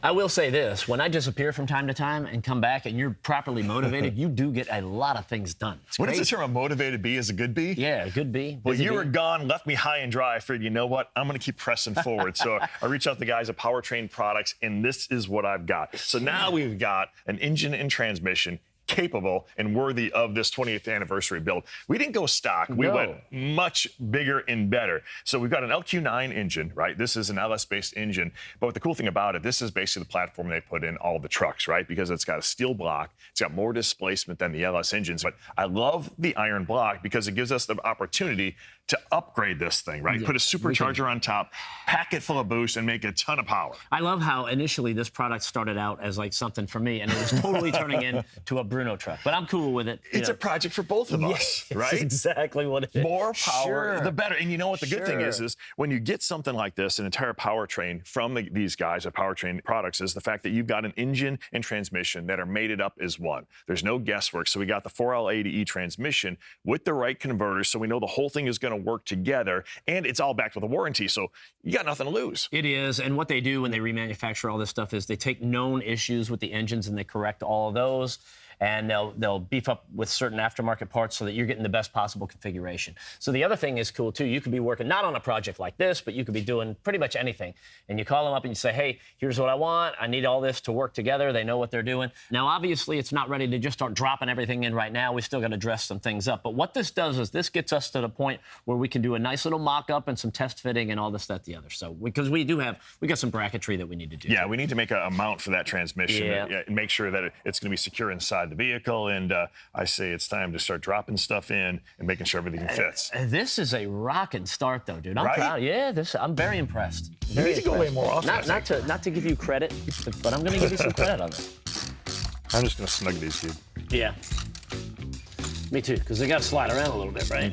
I will say this, when I disappear from time to time and come back and you're properly motivated, you do get a lot of things done. It's What great. does the term a motivated bee is a good bee? Yeah, a good bee. Well, Busy you bee. were gone, left me high and dry. I figured, you know what? I'm going to keep pressing forward. So I reached out to the guys at Powertrain Products, and this is what I've got. So now we've got an engine and transmission capable and worthy of this 20th anniversary build. We didn't go stock. We went much bigger and better. So we've got an LQ9 engine, right? This is an LS-based engine. But the cool thing about it, this is basically the platform they put in all the trucks, right? Because it's got a steel block. It's got more displacement than the LS engines. But I love the iron block because it gives us the opportunity to upgrade this thing, right? Yeah, put a supercharger on top, pack it full of boost, and make a ton of power. I love how initially this product started out as like something for me, and it was totally turning into a Bruno truck. But I'm cool with it. It's a project for both of us, right? That's exactly what it is. More power, Sure. the better. And you know what the good thing Sure. is when you get something like this, an entire powertrain from these guys at Powertrain Products, is the fact that you've got an engine and transmission that are mated up as one. There's no guesswork. So we got the 4L80E transmission with the right converters, so we know the whole thing is going to work together, and it's all backed with a warranty, so you got nothing to lose. It is, and what they do when they remanufacture all this stuff is they take known issues with the engines and they correct all of those. And they'll beef up with certain aftermarket parts so that you're getting the best possible configuration. So the other thing is cool, too. You could be working not on a project like this, but you could be doing pretty much anything. And you call them up and you say, hey, here's what I want. I need all this to work together. They know what they're doing. Now, obviously, it's not ready to just start dropping everything in right now. We still got to dress some things up. But what this does is this gets us to the point where we can do a nice little mock-up and some test fitting and all this, that, the other. So because we got some bracketry that we need to do. Yeah, we need to make a mount for that transmission Yeah. and make sure that it's going to be secure inside the vehicle. And I say it's time to start dropping stuff in and making sure everything fits. This is a rockin' start, though, dude. I'm Right? proud. Yeah, I'm very impressed. You need to go away more often. Not to give you credit, but I'm going to give you some credit on this. I'm just going to snug these, dude. Yeah. Me too, because they got to slide around a little bit, right?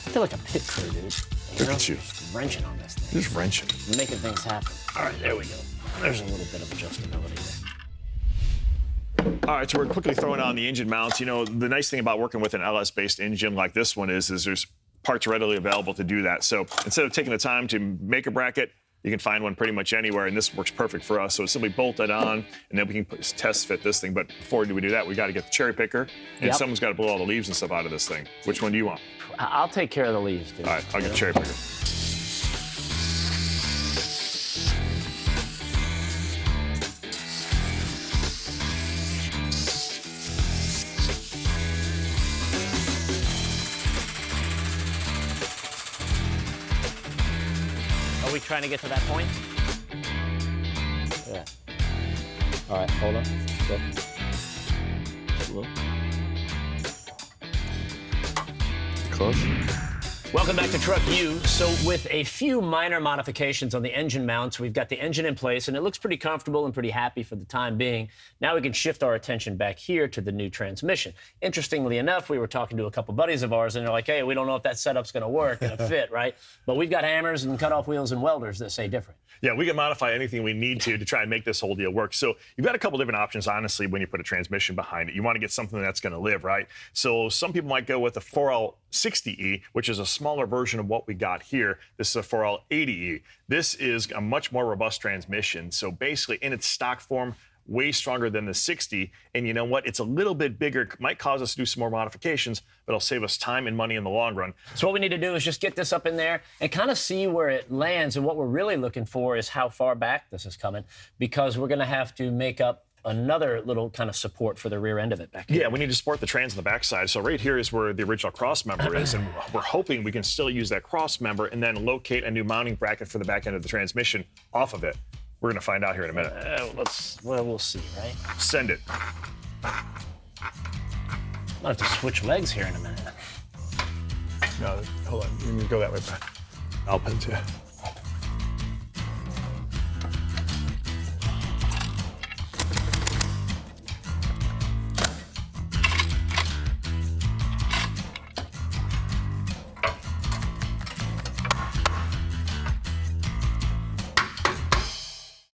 I feel like a pit crew, dude. Look at you. Just wrenching on this thing. Just wrenching. Making things happen. All right, there we go. There's a little bit of adjustability there. All right, so we're quickly throwing on the engine mounts. You know, the nice thing about working with an LS-based engine like this one is there's parts readily available to do that. So instead of taking the time to make a bracket, you can find one pretty much anywhere, and this works perfect for us. So it's simply bolt it on, and then we can test fit this thing. But before we do that, we got to get the cherry picker, and someone's got to blow all the leaves and stuff out of this thing. Which one do you want? I'll take care of the leaves, dude. All right, I'll get the cherry picker. Are we trying to get to that point? Yeah. All right, hold on. Look. Look. Close. Welcome back to Truck U. So with a few minor modifications on the engine mounts, we've got the engine in place, and it looks pretty comfortable and pretty happy for the time being. Now we can shift our attention back here to the new transmission. Interestingly enough, we were talking to a couple buddies of ours, and they're like, hey, we don't know if that setup's going to work and fit, right? But we've got hammers and cutoff wheels and welders that say different. Yeah, we can modify anything we need to try and make this whole deal work. So you've got a couple different options, honestly, when you put a transmission behind it. You want to get something that's going to live, right? So some people might go with the 4L60E, which is a smaller version of what we got here. This is a 4L80E. This is a much more robust transmission. So basically, in its stock form, way stronger than the 60. And you know what? It's a little bit bigger. It might cause us to do some more modifications, but it'll save us time and money in the long run. So what we need to do is just get this up in there and kind of see where it lands. And what we're really looking for is how far back this is coming, because we're going to have to make up another little kind of support for the rear end of it back here. Yeah, we need to support the trans on the backside. So right here is where the original cross member is, and we're hoping we can still use that cross member and then locate a new mounting bracket for the back end of the transmission off of it. We're going to find out here in a minute. Well, we'll see, right? Send it. I'll have to switch legs here in a minute. No, hold on. You can go that way, Brad. I'll pin it to you.